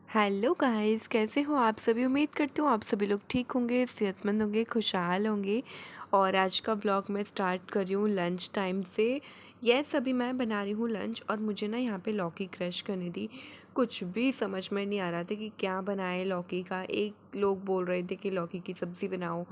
Hello guys, कैसे हो आप सभी। उम्मीद करती हूँ आप सभी लोग ठीक होंगे, सेहतमंद होंगे, खुशहाल होंगे। और आज का व्लॉग मैं स्टार्ट कर रही हूँ लंच टाइम से। यस, अभी मैं बना रही हूँ लंच और मुझे ना यहाँ पे लौकी क्रश करनी थी। कुछ भी समझ में नहीं आ रहा था कि क्या बनाए लौकी का। एक लोग बोल रहे थे कि लौकी की सब्ज़ी बनाओ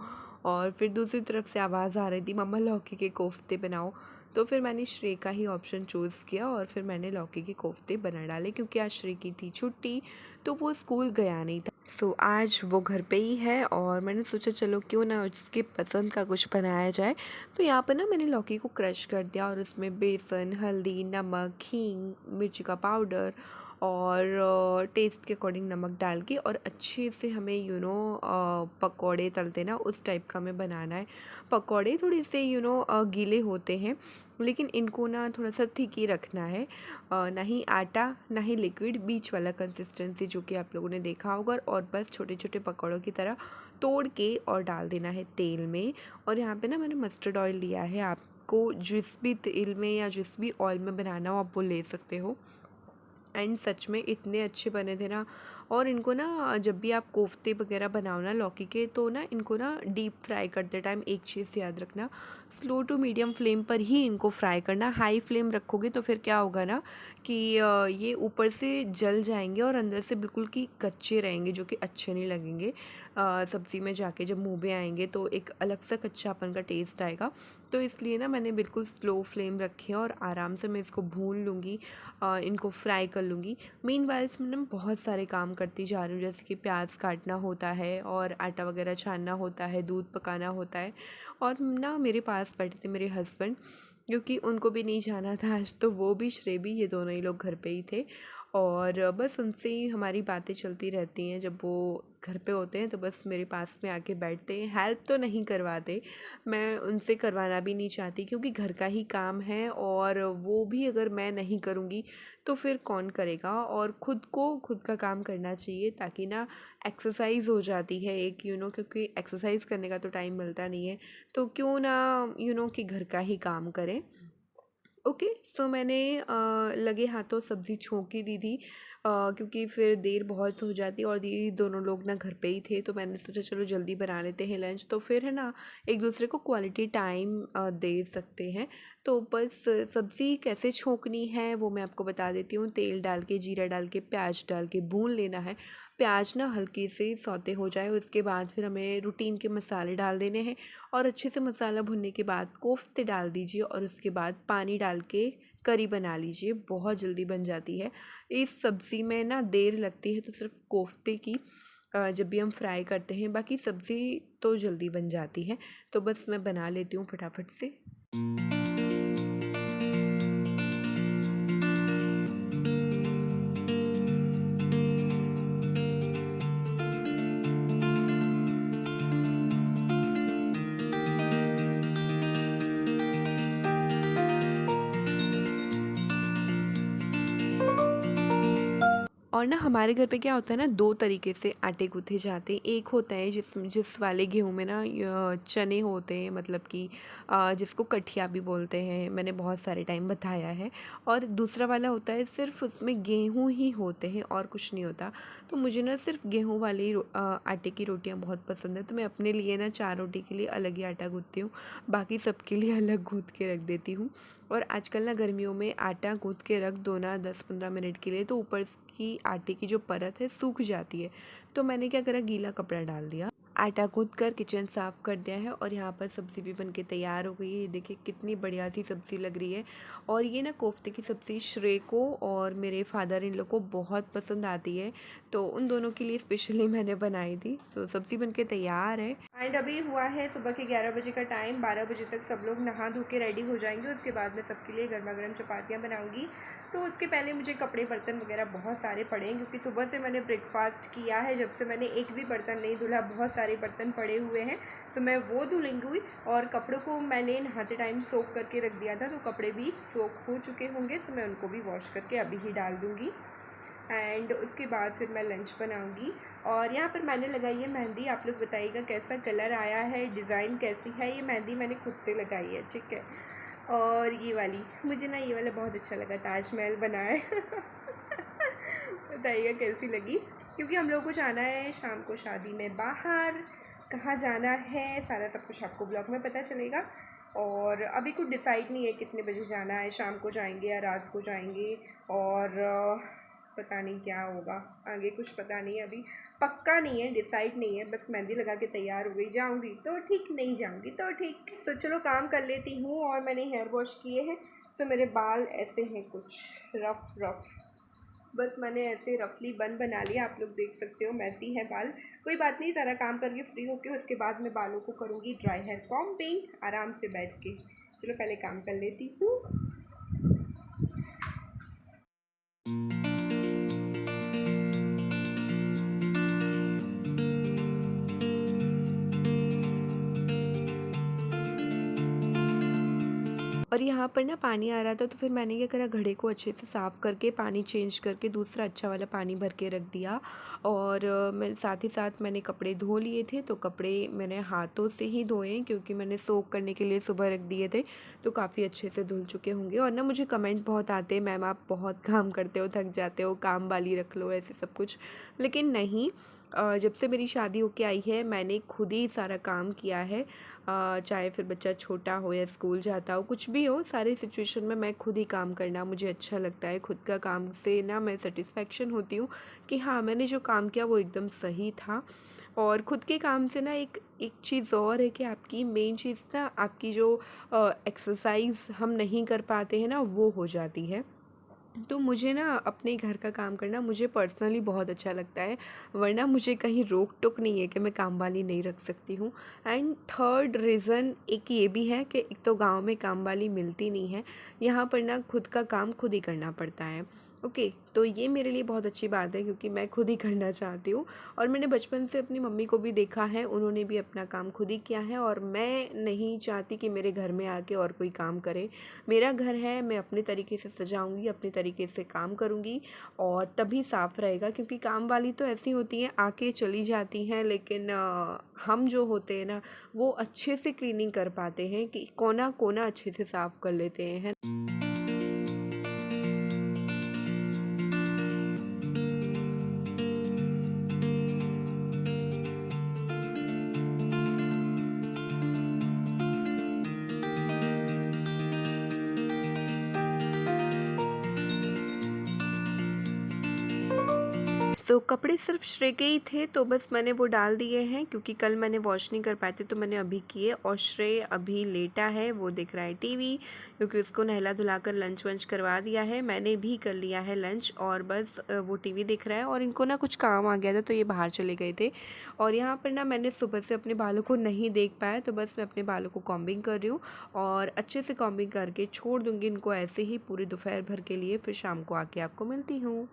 और फिर दूसरी तरफ से आवाज़ आ रही थी मम्मा लौकी के कोफ्ते बनाओ। तो फिर मैंने श्रेय का ही ऑप्शन चूज़ किया और फिर मैंने लौकी के कोफ्ते बना डाले, क्योंकि आज श्रेय की थी छुट्टी तो वो स्कूल गया नहीं था। सो आज वो घर पे ही है और मैंने सोचा चलो क्यों ना उसके पसंद का कुछ बनाया जाए। तो यहाँ पर ना मैंने लौकी को क्रश कर दिया और उसमें बेसन, हल्दी, नमक, हींग, मिर्ची का पाउडर और टेस्ट के अकॉर्डिंग नमक डाल के और अच्छे से हमें पकौड़े तलते ना उस टाइप का हमें बनाना है। पकौड़े थोड़े से गीले होते हैं, लेकिन इनको ना थोड़ा सा थिक ही रखना है। ना ही आटा ना ही लिक्विड, बीच वाला कंसिस्टेंसी जो कि आप लोगों ने देखा होगा। और बस छोटे छोटे पकौड़ों की तरह तोड़ के और डाल देना है तेल में। और यहाँ पे ना मैंने मस्टर्ड ऑयल लिया है, आपको जिस भी तेल में या जिस भी ऑयल में बनाना हो आप वो ले सकते हो। एंड सच में इतने अच्छे बने थे ना। और इनको ना जब भी आप कोफ्ते वगैरह बनाओ ना लौकी के, तो ना इनको ना डीप फ्राई करते टाइम एक चीज़ याद रखना, स्लो टू मीडियम फ्लेम पर ही इनको फ्राई करना। हाई फ्लेम रखोगे तो फिर क्या होगा ना कि ये ऊपर से जल जाएंगे और अंदर से बिल्कुल कि कच्चे रहेंगे, जो कि अच्छे नहीं लगेंगे। सब्ज़ी में जाके जब मुँह में आएंगे तो एक अलग सा कच्चापन का टेस्ट आएगा। तो इसलिए ना मैंने बिल्कुल स्लो फ्लेम रखी है और आराम से मैं इसको भून लूँगी, इनको फ्राई कर लूँगी। मीनवाइल मैं बहुत सारे काम करती जा रही हूँ, जैसे कि प्याज काटना होता है और आटा वगैरह छानना होता है, दूध पकाना होता है। और ना मेरे पास बैठे थे मेरे हस्बैंड, क्योंकि उनको भी नहीं जाना था आज, तो वो भी श्रेय भी, ये दोनों ही लोग घर पे ही थे। और बस उनसे ही हमारी बातें चलती रहती हैं। जब वो घर पे होते हैं तो बस मेरे पास में आके बैठते हैं। हेल्प तो नहीं करवाते, मैं उनसे करवाना भी नहीं चाहती, क्योंकि घर का ही काम है और वो भी अगर मैं नहीं करूँगी तो फिर कौन करेगा। और ख़ुद को खुद का काम करना चाहिए, ताकि ना एक्सरसाइज हो जाती है एक क्योंकि एक्सरसाइज करने का तो टाइम मिलता नहीं है। तो क्यों ना कि घर का ही काम करें। ओके, सो मैंने लगे हाथों सब्ज़ी छोंक ही दी थी, क्योंकि फिर देर बहुत हो जाती और दीदी दोनों लोग ना घर पे ही थे। तो मैंने सोचा चलो जल्दी बना लेते हैं लंच, तो फिर है ना एक दूसरे को क्वालिटी टाइम दे सकते हैं। तो बस सब्ज़ी कैसे छोंकनी है वो मैं आपको बता देती हूँ। तेल डाल के, जीरा डाल के, प्याज डाल के भून लेना है। प्याज ना हल्के से सौते हो जाए, उसके बाद फिर हमें रूटीन के मसाले डाल देने हैं। और अच्छे से मसाला भुनने के बाद कोफ्ते डाल दीजिए और उसके बाद पानी डाल के करी बना लीजिए, बहुत जल्दी बन जाती है। इस सब्ज़ी में ना देर लगती है तो सिर्फ कोफ्ते की, जब भी हम फ्राई करते हैं, बाकी सब्ज़ी तो जल्दी बन जाती है। तो बस मैं बना लेती हूँ फटाफट से। और ना हमारे घर पे क्या होता है ना, दो तरीके से आटे गूँथे जाते हैं। एक होता है जिस वाले गेहूँ में ना चने होते हैं, मतलब कि जिसको कठिया भी बोलते हैं, मैंने बहुत सारे टाइम बताया है। और दूसरा वाला होता है सिर्फ उसमें गेहूँ ही होते हैं और कुछ नहीं होता। तो मुझे ना सिर्फ गेहूँ वाली आटे की रोटियां बहुत पसंद है। तो मैं अपने लिए ना 4 रोटी के लिए अलग ही आटा गूँथती हूँ, बाकी सबके लिए अलग गूँथ के रख देती हूँ। और आजकल ना गर्मियों में आटा गूँथ के रख दो ना 10-15 मिनट के लिए, तो ऊपर की आटे की जो परत है सूख जाती है। तो मैंने क्या करा, गीला कपड़ा डाल दिया आटा गूँथ कर किचन साफ़ कर दिया है और यहाँ पर सब्ज़ी भी बनके तैयार हो गई है। ये देखिए कितनी बढ़िया सी सब्ज़ी लग रही है। और ये ना कोफ्ते की सब्ज़ी श्रेय को और मेरे फादर इन लोग को बहुत पसंद आती है, तो उन दोनों के लिए स्पेशली मैंने बनाई थी। तो सब्ज़ी बनके तैयार है एंड अभी हुआ है सुबह के 11 बजे का टाइम। 12 बजे तक सब लोग नहा धो के रेडी हो जाएंगे। उसके बाद मैं सबके लिए गर्मा गर्म चपातियाँ बनाऊँगी। तो उसके पहले मुझे कपड़े बर्तन वगैरह बहुत सारे पड़े हैं, क्योंकि सुबह से मैंने ब्रेकफास्ट किया है। जब से मैंने एक भी बर्तन नहीं धुला, बहुत सारे बर्तन पड़े हुए हैं, तो मैं वो धुलूँगी। और कपड़ों को मैंने नहाते टाइम सोख करके रख दिया था, तो कपड़े भी सोख हो चुके होंगे, तो मैं उनको भी वॉश करके अभी ही डाल दूँगी। एंड उसके बाद फिर मैं लंच बनाऊंगी। और यहाँ पर मैंने लगाई है मेहंदी। आप लोग बताइएगा कैसा कलर आया है, डिज़ाइन कैसी है। ये मेहंदी मैंने खुद से लगाई है, ठीक है। और ये वाली मुझे ना, ये वाला बहुत अच्छा लगा, ताजमहल बना है। बताइएगा कैसी लगी, क्योंकि हम लोगों को जाना है शाम को शादी में बाहर। कहाँ जाना है सारा सब कुछ आपको ब्लॉग में पता चलेगा। और अभी कुछ डिसाइड नहीं है कितने बजे जाना है, शाम को जाएंगे या रात को जाएंगे, और पता नहीं क्या होगा आगे, कुछ पता नहीं है, अभी पक्का नहीं है, डिसाइड नहीं है। बस मेहंदी लगा के तैयार हो गई, जाऊंगी तो ठीक, नहीं जाऊंगी तो ठीक। तो चलो काम कर लेती हूँ। और मैंने हेयर वॉश किए हैं, तो मेरे बाल ऐसे हैं कुछ रफ। बस मैंने ऐसे रफली बन बना लिया, आप लोग देख सकते हो मैसी है बाल। कोई बात नहीं, सारा काम करके फ्री होके उसके बाद मैं बालों को करूँगी ड्राई हेयर कॉम्बिंग आराम से बैठ के। चलो पहले काम कर लेती हूँ। और यहाँ पर ना पानी आ रहा था, तो फिर मैंने क्या करा, घड़े को अच्छे से साफ़ करके पानी चेंज करके दूसरा अच्छा वाला पानी भर के रख दिया। और मैं साथ ही साथ मैंने कपड़े धो लिए थे, तो कपड़े मैंने हाथों से ही धोए, क्योंकि मैंने सोक करने के लिए सुबह रख दिए थे, तो काफ़ी अच्छे से धुल चुके होंगे। और ना मुझे कमेंट बहुत आते हैं, मैम आप बहुत काम करते हो, थक जाते हो, काम वाली रख लो, ऐसे सब कुछ। लेकिन नहीं, जब से मेरी शादी होके आई है मैंने खुद ही सारा काम किया है। चाहे फिर बच्चा छोटा हो या स्कूल जाता हो, कुछ भी हो, सारे सिचुएशन में मैं खुद ही काम करना मुझे अच्छा लगता है। खुद का काम से ना मैं सेटिस्फेक्शन होती हूँ कि हाँ, मैंने जो काम किया वो एकदम सही था। और ख़ुद के काम से ना एक चीज़ और है कि आपकी मेन चीज़ ना, आपकी जो एक्सरसाइज हम नहीं कर पाते हैं ना, वो हो जाती है। तो मुझे ना अपने घर का काम करना मुझे पर्सनली बहुत अच्छा लगता है, वरना मुझे कहीं रोक टोक नहीं है कि मैं काम वाली नहीं रख सकती हूँ। एंड थर्ड रीज़न एक ये भी है कि एक तो गांव में काम वाली मिलती नहीं है, यहाँ पर ना खुद का काम खुद ही करना पड़ता है। ओके, तो ये मेरे लिए बहुत अच्छी बात है, क्योंकि मैं खुद ही करना चाहती हूँ। और मैंने बचपन से अपनी मम्मी को भी देखा है, उन्होंने भी अपना काम खुद ही किया है, और मैं नहीं चाहती कि मेरे घर में आके और कोई काम करे। मेरा घर है, मैं अपने तरीके से सजाऊंगी, अपने तरीके से काम करूंगी, और तभी साफ़ रहेगा। क्योंकि काम वाली तो ऐसी होती हैं, आके चली जाती हैं, लेकिन हम जो होते हैं ना, वो अच्छे से क्लीनिंग कर पाते हैं, कि कोना कोना अच्छे से साफ़ कर लेते हैं। तो कपड़े सिर्फ श्रेय के ही थे, तो बस मैंने वो डाल दिए हैं, क्योंकि कल मैंने वॉश नहीं कर पाए थे, तो मैंने अभी किए। और श्रेय अभी लेटा है, वो देख रहा है टीवी, क्योंकि उसको नहला धुलाकर लंच वंच करवा दिया है। मैंने भी कर लिया है लंच, और बस वो टीवी देख रहा है। और इनको ना कुछ काम आ गया था, तो ये बाहर चले गए थे। और यहाँ पर ना मैंने सुबह से अपने बालों को नहीं देख पाया, तो बस मैं अपने बालों को कॉम्बिंग कर रही हूँ, और अच्छे से कॉम्बिंग करके छोड़ दूँगी इनको ऐसे ही पूरी दोपहर भर के लिए। फिर शाम को आके आपको मिलती हूँ।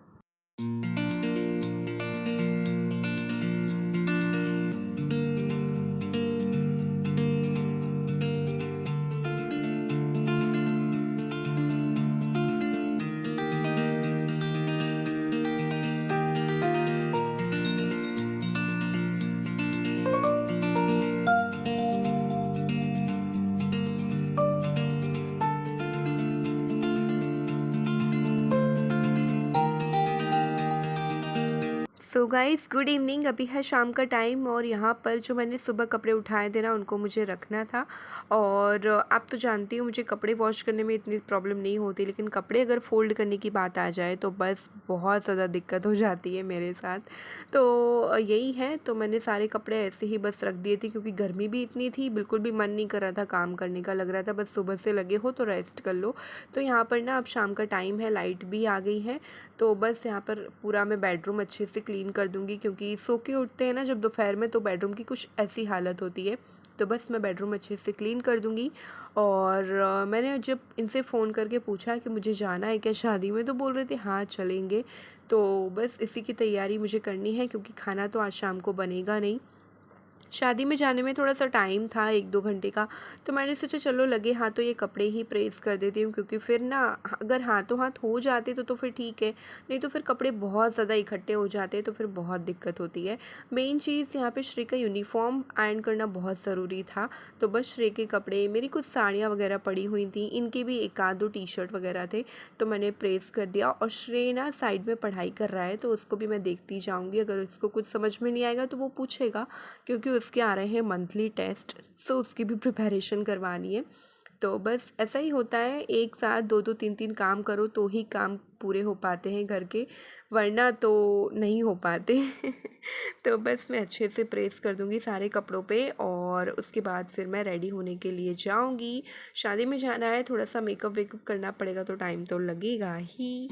So guys good evening. अभी है शाम का टाइम और यहाँ पर जो मैंने सुबह कपड़े उठाए थे ना उनको मुझे रखना था। और आप तो जानती हो मुझे कपड़े वॉश करने में इतनी प्रॉब्लम नहीं होती, लेकिन कपड़े अगर फ़ोल्ड करने की बात आ जाए तो बस बहुत ज़्यादा दिक्कत हो जाती है मेरे साथ। तो यही है, तो मैंने सारे कपड़े ऐसे ही बस रख दिए थे क्योंकि गर्मी भी इतनी थी, बिल्कुल भी मन नहीं कर रहा था काम करने का। लग रहा था बस सुबह से लगे हो तो रेस्ट कर लो। तो यहाँ पर ना अब शाम का टाइम है, लाइट भी आ गई है, तो बस यहाँ पर पूरा मैं बेडरूम अच्छे से क्लीन कर दूँगी क्योंकि सो के उठते हैं ना जब दोपहर में तो बेडरूम की कुछ ऐसी हालत होती है। तो बस मैं बेडरूम अच्छे से क्लीन कर दूँगी। और मैंने जब इनसे फ़ोन करके पूछा कि मुझे जाना है क्या शादी में, तो बोल रहे थे हाँ चलेंगे। तो बस इसी की तैयारी मुझे करनी है क्योंकि खाना तो आज शाम को बनेगा नहीं। शादी में जाने में थोड़ा सा टाइम था 1-2 घंटे का, तो मैंने सोचा चलो लगे हाथ तो ये कपड़े ही प्रेस कर देती हूँ क्योंकि फिर ना अगर हाथों हाथ हो जाते तो फिर ठीक है, नहीं तो फिर कपड़े बहुत ज़्यादा इकट्ठे हो जाते हैं तो फिर बहुत दिक्कत होती है। मेन चीज़ यहाँ पे श्रेय का यूनिफॉर्म आयरन करना बहुत ज़रूरी था, तो बस श्रेय के कपड़े, मेरी कुछ साड़ियाँ वगैरह पड़ी हुई थी, इनके भी 1-2 टी-शर्ट वगैरह थे, तो मैंने प्रेस कर दिया। और श्रेय ना साइड में पढ़ाई कर रहा है तो उसको भी मैं देखती जाऊँगी, अगर उसको कुछ समझ में नहीं आएगा तो वो पूछेगा क्योंकि उसके आ रहे हैं मंथली टेस्ट, सो उसकी भी प्रिपरेशन करवानी है। तो बस ऐसा ही होता है, एक साथ 2-2 3-3 काम करो तो ही काम पूरे हो पाते हैं घर के, वरना तो नहीं हो पाते। तो बस मैं अच्छे से प्रेस कर दूंगी सारे कपड़ों पे और उसके बाद फिर मैं रेडी होने के लिए जाऊंगी। शादी में जाना है, थोड़ा सा मेकअप वेकअप करना पड़ेगा तो टाइम तो लगेगा ही।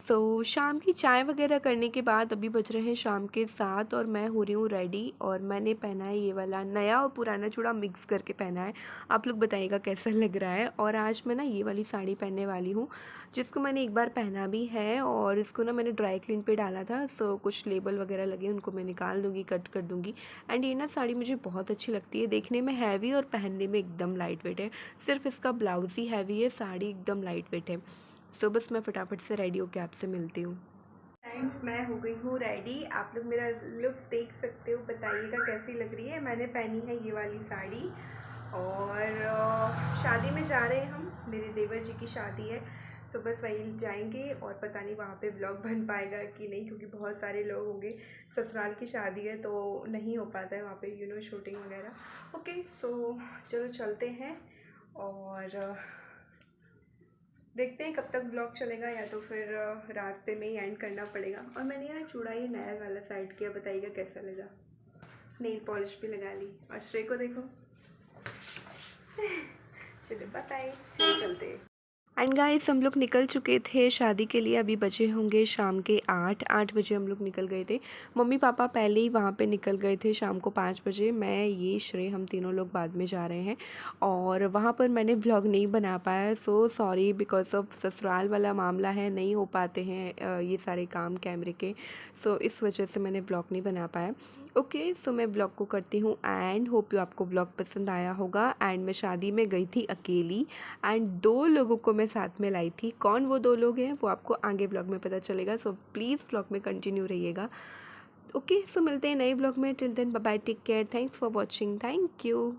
तो शाम की चाय वगैरह करने के बाद अभी बज रहे हैं शाम के 7 और मैं हो रही हूँ रेडी। और मैंने पहना है ये वाला नया और पुराना चूड़ा मिक्स करके पहना है। आप लोग बताइएगा कैसा लग रहा है। और आज मैं ना ये वाली साड़ी पहनने वाली हूँ जिसको मैंने एक बार पहना भी है और इसको ना मैंने ड्राई क्लीन पे डाला था, सो कुछ लेबल वगैरह लगे उनको मैं निकाल दूँगी, कट कर दूँगी। एंड ये ना साड़ी मुझे बहुत अच्छी लगती है, देखने में हैवी और पहनने में एकदम लाइट वेट है। सिर्फ इसका ब्लाउज़ ही हैवी है, साड़ी एकदम लाइट वेट है। सो बस मैं फटाफट से रेडी होकर आपसे मिलती हूँ। फ्रेंड्स मैं हो गई हूँ रेडी, आप लोग मेरा लुक देख सकते हो, बताइएगा कैसी लग रही है। मैंने पहनी है ये वाली साड़ी और शादी में जा रहे हैं हम, मेरे देवर जी की शादी है, तो बस वहीं जाएंगे। और पता नहीं वहाँ पे ब्लॉग बन पाएगा कि नहीं क्योंकि बहुत सारे लोग होंगे, ससुराल की शादी है तो नहीं हो पाता है वहाँ पे शूटिंग वगैरह। ओके सो चलो चलते हैं और देखते हैं कब तक ब्लॉग चलेगा, या तो फिर रास्ते में ही एंड करना पड़ेगा। और मैंने ना चूड़ा ही नया वाला साइड किया, बताइएगा कैसा लगा। नेल पॉलिश भी लगा ली और श्रेय को देखो। चलो बाय, चलो चलते हैं। एंड गाइस हम लोग निकल चुके थे शादी के लिए, अभी बजे होंगे शाम के 8 बजे हम लोग निकल गए थे। मम्मी पापा पहले ही वहाँ पे निकल गए थे शाम को 5 बजे, मैं ये श्रेय हम तीनों लोग बाद में जा रहे हैं। और वहाँ पर मैंने व्लॉग नहीं बना पाया, सो सॉरी, बिकॉज ऑफ ससुराल वाला मामला है, नहीं हो पाते हैं ये सारे काम कैमरे के, सो इस वजह से मैंने व्लॉग नहीं बना पाया। ओके सो मैं ब्लॉग को करती हूँ एंड होप यू आपको ब्लॉग पसंद आया होगा। एंड मैं शादी में गई थी अकेली एंड 2 लोगों को मैं साथ में लाई थी। कौन वो 2 लोग हैं वो आपको आगे ब्लॉग में पता चलेगा, सो प्लीज़ ब्लॉग में कंटिन्यू रहिएगा। ओके सो मिलते हैं नए ब्लॉग में, till then bye bye, take care, thanks for watching, thank you.